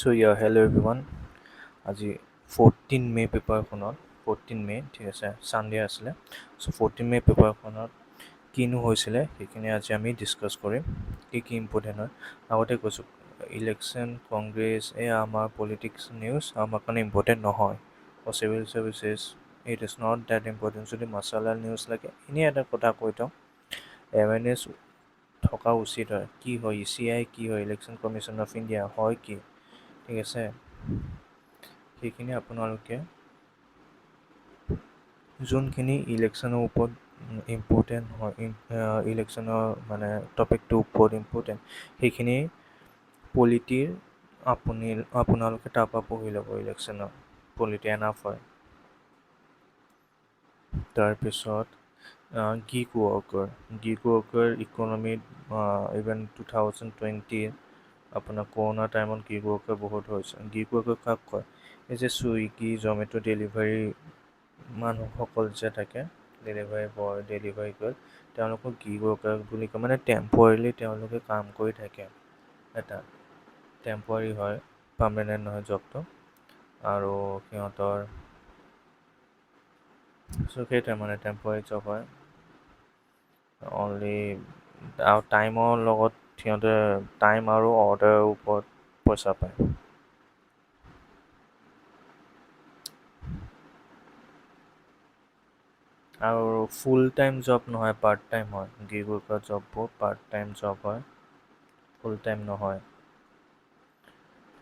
Hello everyone. আজি 14 মে পেপাৰখনত 14 মে ঠিক আছে ছানডে আছিলে চ' 14 মে পেপাৰখনত কিনো হৈছিলে সেইখিনি আজি আমি ডিছকাছ কৰিম কি ইম্পৰ্টেণ্ট হয় আগতে কৈছোঁ ইলেকশ্যন কংগ্ৰেছ আমাৰ পলিটিক্স নিউজ আমাৰ কাৰণে ইম্পৰ্টেণ্ট নহয় civil services it is not that important যদি মাছালা নিউজ লাগে এনেই এটা কথা কৈ থওঁ এৱেৰনেছ থকা উচিত হয় কি হয় ECI কি হয় ইলেকশ্যন কমিশ্যন অফ ইণ্ডিয়া হয় কি ঠিক আছে সেইখিনি আপোনালোকে যোনখিনি ইলেকশ্যনৰ ওপৰত ইম্পৰ্টেণ্ট হয় ইলেকশ্যনৰ মানে টপিকটোৰ ওপৰত ইম্পৰ্টেণ্ট সেইখিনি পলিটিৰ আপোনালোকে তাৰপৰা পঢ়ি ল'ব ইলেকশ্যনৰ পলিটি এনাফ হয় তাৰপিছত গিগ ৱৰ্কাৰ ইকনমিত ইভেন 2020 আপোনাৰ কৰোণা টাইমত গিগ ৱৰ্কাৰ বহুত হৈছে গিগ ৱৰ্কাৰ কাক কয় এই যে চুইগি জমেট' ডেলিভাৰী মানুহসকল যে থাকে ডেলিভাৰী বয় ডেলিভাৰী কৰে তেওঁলোকক গিগ ৱৰ্কাৰ বুলি কয় মানে টেম্পৰেলি তেওঁলোকে কাম কৰি থাকে এটা টেম্পৰাৰী হয় পাৰ্মানেণ্ট নহয় জবটো আৰু সিহঁতৰ সেইটোৱে মানে টেম্পৰাৰী জব হয় অনলি আৰু টাইমৰ লগত সিহঁতে টাইম আৰু অৰ্ডাৰৰ ওপৰত পইচা পায় আৰু ফুল টাইম জব নহয় পাৰ্ট টাইম হয় গিগ ৱৰ্কাৰ জববোৰ পাৰ্ট টাইম জব হয় ফুল টাইম নহয়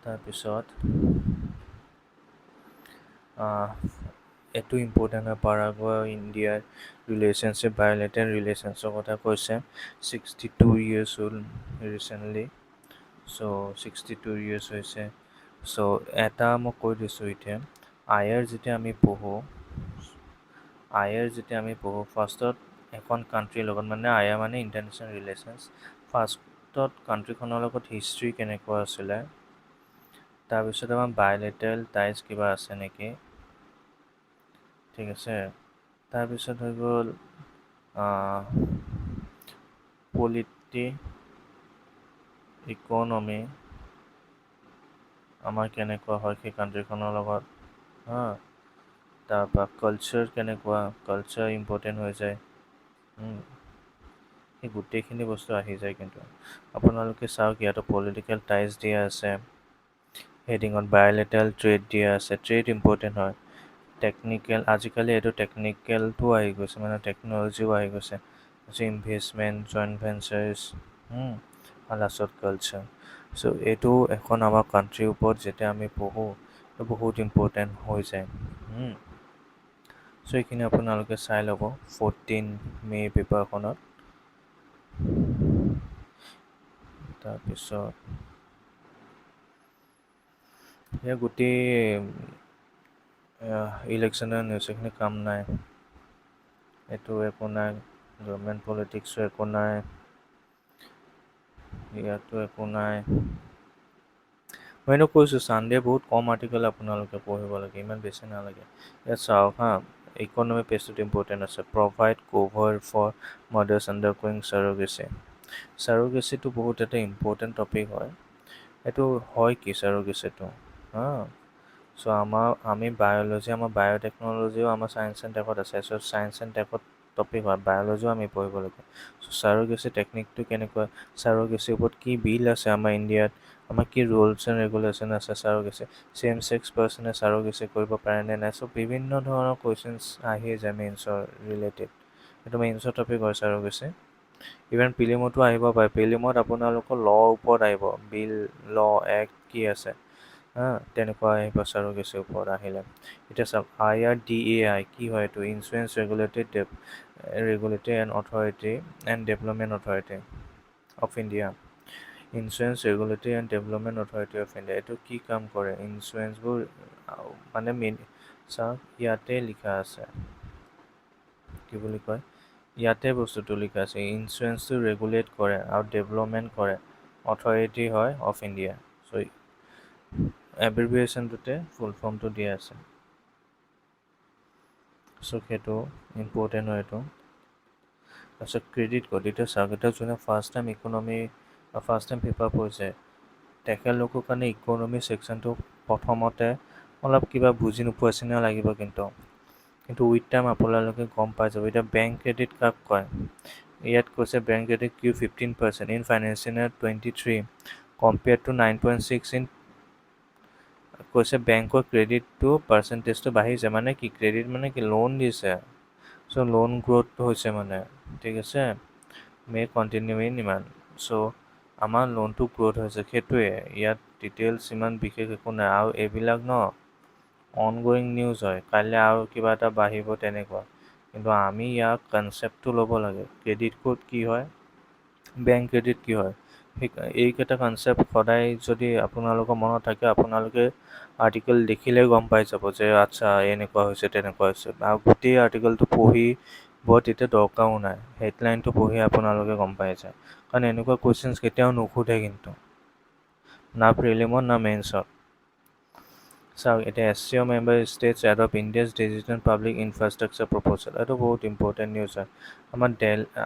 তাৰপিছত এইটো ইম্পৰ্টেণ্ট হয় পাৰাগুৱে ইণ্ডিয়াৰ ৰিলেশ্যনশ্বিপ বায়'লেটেৰেল ৰিলেশ্যনছৰ কথা কৈছে 62 years old ৰিচেণ্টলি চ' 62 years হৈছে চ' এটা মই কৈ দিছোঁ এতিয়া আয়াৰ যেতিয়া আমি পঢ়োঁ ফাৰ্ষ্টত এখন কাণ্ট্ৰিৰ লগত মানে আয়াৰ মানে ইণ্টাৰনেশ্যনেল ৰিলেশ্যনছ ফাৰ্ষ্টত কাণ্ট্ৰিখনৰ লগত হিষ্ট্ৰী কেনেকুৱা আছিলে তাৰপিছত আমাৰ বায়'লেটেৰেল টাইজ কিবা আছে নেকি ঠিক আছে তাৰপিছত হৈ গ'ল পলিটি ইকনমি আমাৰ কেনেকুৱা হয় সেই কাণ্ট্ৰিখনৰ লগত তাৰপৰা কালচাৰ কেনেকুৱা কালচাৰ ইম্পৰ্টেণ্ট হৈ যায় সেই গোটেইখিনি বস্তু আহি যায় কিন্তু আপোনালোকে চাওক ইয়াতো পলিটিকেল টাইজ দিয়া আছে হেডিঙত বায়'লেটেৰেল ট্ৰেড দিয়া আছে ট্ৰেড ইম্পৰ্টেণ্ট হয় টেকনিকেল আজিকালি এইটো টেকনিকেলটো আহি গৈছে মানে টেকন'লজিও আহি গৈছে ইনভেষ্টমেণ্ট জইণ্ট ভেঞ্চাৰ্ছ লাষ্টত কালচাৰ চ' এইটো এখন আমাৰ কাণ্ট্ৰিৰ ওপৰত যেতিয়া আমি পঢ়োঁ বহুত ইম্পৰ্টেণ্ট হৈ যায় চ' এইখিনি আপোনালোকে চাই ল'ব 14 মে পেপাৰখনত তাৰপিছত গোটেই ইলেকশ্যনৰ নিউজখিনি কাম নাই এইটো একো নাই গভৰ্ণমেণ্ট পলিটিক্সো একো নাই ইয়াতো একো নাই মই এনেও কৈছোঁ ছানডে বহুত কম আৰ্টিকেল আপোনালোকে পঢ়িব লাগে ইমান বেছি নালাগে ইয়াত চাওক ইকনমি পেজটোত ইম্পৰ্টেণ্ট আছে প্ৰভাইড কভাৰ ফৰ মাদাৰ্ছ আণ্ডাৰগ'য়িং চাৰ'গেচিটো বহুত এটা ইম্পৰ্টেণ্ট টপিক হয় এইটো হয় কি চাৰ'গেচিটো চ' আমি বায়'লজি আমাৰ বায়'টেকন'লজিও আমাৰ ছায়েন্স এণ্ড টেকত আছে চ' ছায়েন্স এণ্ড টেকত টপিক হয় বায়'লজিও আমি পঢ়িব লাগে চ' চাৰ'গেচি টেকনিকটো কেনেকুৱা চাৰ'গেচিৰ ওপৰত কি বিল আছে আমাৰ ইণ্ডিয়াত আমাৰ কি ৰুলছ এণ্ড ৰেগুলেশ্যন আছে চাৰ'গেচি চেম ছেক্স পাৰ্চনে চাৰ'গেচি কৰিব পাৰে নে নাই চ' বিভিন্ন ধৰণৰ কুৱেশ্যনছ আহি যায় মেইনছৰ ৰিলেটেড এইটো মেইনছৰ টপিক হয় চাৰ'গেচি ইভেন প্ৰিলিমতো আহিব পাৰে প্ৰিলিমত আপোনালোকৰ ল'ৰ ওপৰত আহিব বিল ল' এক্ট কি আছে তেনেকুৱা আহিব চাৰ'গেচিৰ ওপৰত আহিলে এতিয়া চাওক IRDAI কি হয় এইটো insurance regulatory and authority and development authority of India insurance regulatory and development authority of India এইটো কি কাম কৰে ইঞ্চুৰেঞ্চবোৰ মানে চাওক ইয়াতে লিখা আছে কি বুলি কয় ইয়াতে বস্তুটো লিখা আছে ইঞ্চুৰেঞ্চটো ৰেগুলেট কৰে আৰু ডেভেলপমেণ্ট কৰে অথৰিটি হয় অফ ইণ্ডিয়া চ' এব্ৰিভিয়েশ্যনটোতে ফুল ফৰ্মটো দিয়া আছে চ' সেইটো ইম্পৰ্টেণ্ট হয় এইটো তাৰপিছত ক্ৰেডিট ক'ড এতিয়া চাওক এতিয়া যোনে ফাৰ্ষ্ট টাইম পেপাৰ পঢ়িছে তেখেতলোকৰ কাৰণে ইকনমি ছেকশ্যনটো প্ৰথমতে অলপ কিবা বুজি নোপোৱা চিনা লাগিব কিন্তু উইথ টাইম আপোনালোকে গম পাই যাব। এতিয়া বেংক ক্ৰেডিট কাক কয়? ইয়াত কৈছে বেংক ক্ৰেডিট কিউ 15% in financial year 23 compare to 9.6 in কৈছে বেংকৰ ক্ৰেডিটটো পাৰ্চেণ্টেজটো বাঢ়িছে। মানে কি ক্ৰেডিট মানে কি লোন দিছে। চ' লোন গ্ৰ'থ হৈছে মানে ঠিক আছে। মে কণ্টিনিউ ইন ইমান। চ' আমাৰ লোনটো গ্ৰ'থ হৈছে সেইটোৱে। ইয়াত ডিটেইলছ ইমান বিশেষ একো নাই আৰু এইবিলাক ন অন গয়িং নিউজ হয়। কাইলৈ আৰু কিবা এটা বাঢ়িব তেনেকুৱা। কিন্তু আমি ইয়াক কনচেপ্টটো ল'ব লাগে। ক্ৰেডিট ক'ড কি হয়, বেংক ক্ৰেডিট কি হয়, এইকেইটা কনচেপ্ট সদায় যদি আপোনালোকৰ মনত থাকে আপোনালোকে আৰ্টিকেল দেখিলে গম পাই যাব যে আচ্ছা এনেকুৱা হৈছে তেনেকুৱা হৈছে। আৰু গোটেই আৰ্টিকেলটো পঢ়ি বৰ তেতিয়া দৰকাৰো নাই। হেডলাইনটো পঢ়ি আপোনালোকে গম পাই যায়। কাৰণ এনেকুৱা কুৱেশ্যনছ কেতিয়াও নুসুধে কিন্তু না প্ৰিলিমত না মেইনছত। চাওক এতিয়া SCO member states adopt India's digital public infrastructure proposal. এইটো বহুত ইম্পৰ্টেণ্ট নিউজ হয়। আমাৰ দেশৰ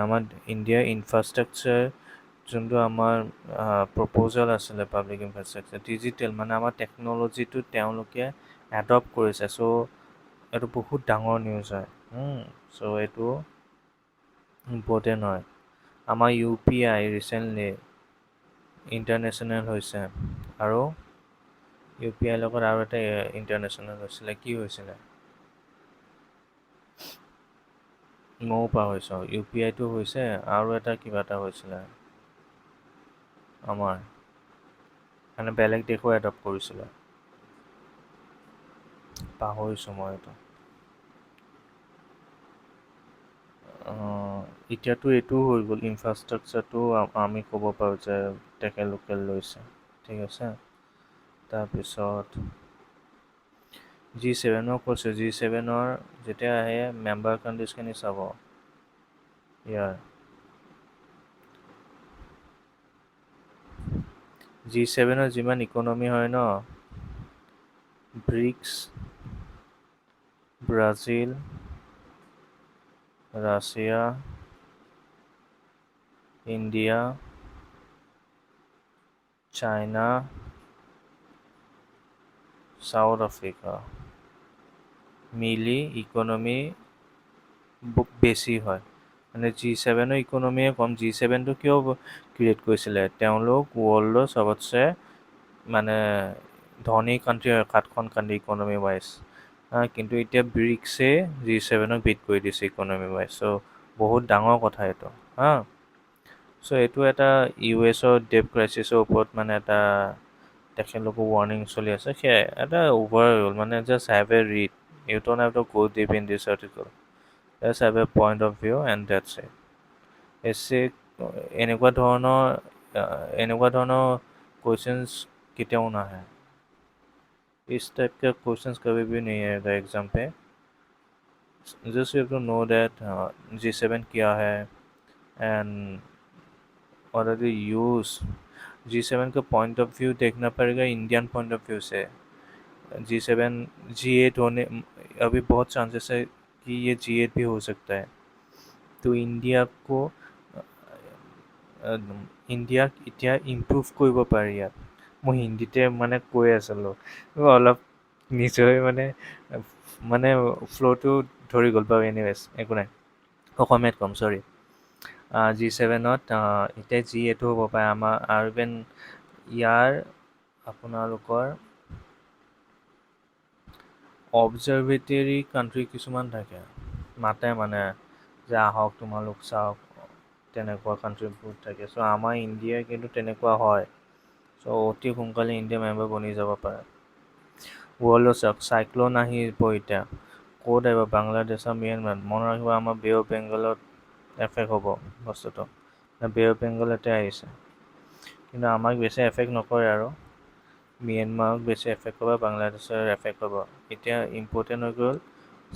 আমাৰ ইণ্ডিয়াৰ ইনফ্ৰাষ্ট্ৰাকচাৰ যোনটো আমাৰ প্ৰপ'জেল আছিলে পাব্লিক ইনফ্ৰাষ্ট্ৰাকচাৰ ডিজিটেল মানে আমাৰ টেকন'লজিটো তেওঁলোকে এডপ্ট কৰিছে। চ' এইটো বহুত ডাঙৰ নিউজ হয়। চ' এইটো ইম্পৰ্টেণ্ট হয়। আমাৰ UPI ৰিচেণ্টলি ইণ্টাৰনেশ্যনেল হৈছে আৰু UPI লগত আৰু এটা ইণ্টাৰনেশ্যনেল হৈছিলে। কি হৈছিলে ময়ো পাহৰিছোঁ। UPIটো হৈছে আৰু এটা কিবা এটা হৈছিলে আমাৰ মানে বেলেগ দেশো এডপ্ট কৰিছিলে। পাহৰিছোঁ মই এইটো। এতিয়াতো এইটোও হৈ গ'ল ইনফ্ৰাষ্ট্ৰাকচাৰটো আমি ক'ব পাৰোঁ যে তেখেতলোকে লৈছে ঠিক আছে। তাৰপিছত G7 কৈছোঁ। G7 যেতিয়া আহে মেম্বাৰ কাণ্ট্ৰিজখিনি চাব ইয়াৰ G7 যিমান ইকনমি হয় ন BRICS, Brazil, Russia, India, China, South Africa মিলি ইকনমি বেছি হয়। মানে G7 ইকনমিয়ে কম। G7টো কিয় ক্ৰিয়েট কৰিছিলে? তেওঁলোক ৱৰ্ল্ডৰ চবতছে মানে ধনী কাণ্ট্ৰি হয় 7খন কাণ্ট্ৰি ইকনমি ৱাইজ। কিন্তু এতিয়া ব্ৰিক্সে G7 বিট কৰি দিছে ইকনমি ৱাইজ। চ' বহুত ডাঙৰ কথা এইটো চ' এইটো এটা US ডেপ ক্ৰাইচিছৰ ওপৰত মানে এটা তেখেতলোকৰ ৱাৰ্ণিং চলি আছে। সেয়াই এটা অভাৰঅল মানে just have a read. You don't have to go deep in this article. Just have a point of view and that's it. এনেকুৱা ধৰণৰ কুৱেশ্যনছ केতিয়াও नाहे। इस टाइप के क्वेश्चंस कभी भी नहीं आएगा एग्जाम पे। Just you have to know that G7 क्या है and what are the use। G7 का पॉइंट ऑफ व्यू देखना पड़ेगा Indian point of view say. G7 G8 होने अभी बहुत चांसेस है कि ये G8 भी हो सकता है। तो ইণ্ডিয়াক এতিয়া ইম্প্ৰুভ কৰিব পাৰি। ইয়াত মই হিন্দীতে মানে কৈ আছিলোঁ অলপ নিজৰে মানে ফ্ল'টো ধৰি গ'ল বাৰু। এনিৱেজ একো নাই, অসমীয়াত ক'ম চৰি। G7 এতিয়া G8 হ'ব পাৰে আমাৰ আৰু ইভেন ইয়াৰ আপোনালোকৰ অবজাৰভেটৰী কাণ্ট্ৰি কিছুমান থাকে মাতে মানে যে আহক তোমালোক চাওক তেনেকুৱা কাণ্ট্ৰি বহুত থাকে। চ' আমাৰ ইণ্ডিয়াই কিন্তু তেনেকুৱা হয়। চ' অতি সোনকালে ইণ্ডিয়া মেম্বাৰ বনি যাব পাৰে। ৱৰ্ল্ডৰ চাওক চাইক্ল'ন আহিব এতিয়া ক'ত আহিব বাংলাদেশৰ ম্যানমাৰ মনত ৰাখিব। আমাৰ বে অফ বেংগলত এফেক্ট হ'ব বস্তুটো। বে অফ বেংগলতে আহিছে কিন্তু আমাক বেছি এফেক্ট নকৰে আৰু ম্যানমাৰক বেছি এফেক্ট কৰিব, বাংলাদেশৰ এফেক্ট হ'ব। এতিয়া ইম্পৰ্টেণ্ট হৈ গ'ল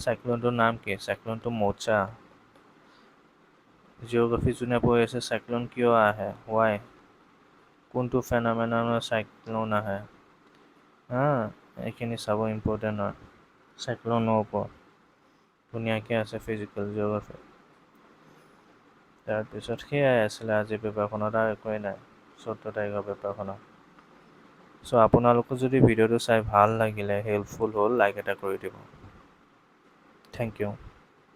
চাইক্লনটোৰ নাম কি? চাইক্লনটো মোচা। জিঅ'গ্ৰাফী যোনে পঢ়ি আছে চাইক্লন কিয় আহে, ৱাই, কোনটো ফেন'মেননৰ চাইক্লন আহে এইখিনি চাব ইম্পৰ্টেণ্ট হয়। চাইক্লনৰ ওপৰত ধুনীয়াকৈ আছে ফিজিকেল জিঅ'গ্ৰাফী। তাৰপিছত সেয়াই আছিলে আজি পেপাৰখনত আৰু একোৱেই নাই 14 তাৰিখৰ পেপাৰখনত। চ' আপোনালোকো যদি ভিডিঅ'টো চাই ভাল লাগিলে হেল্পফুল হ'ল লাইক এটা কৰি দিব। Thank U.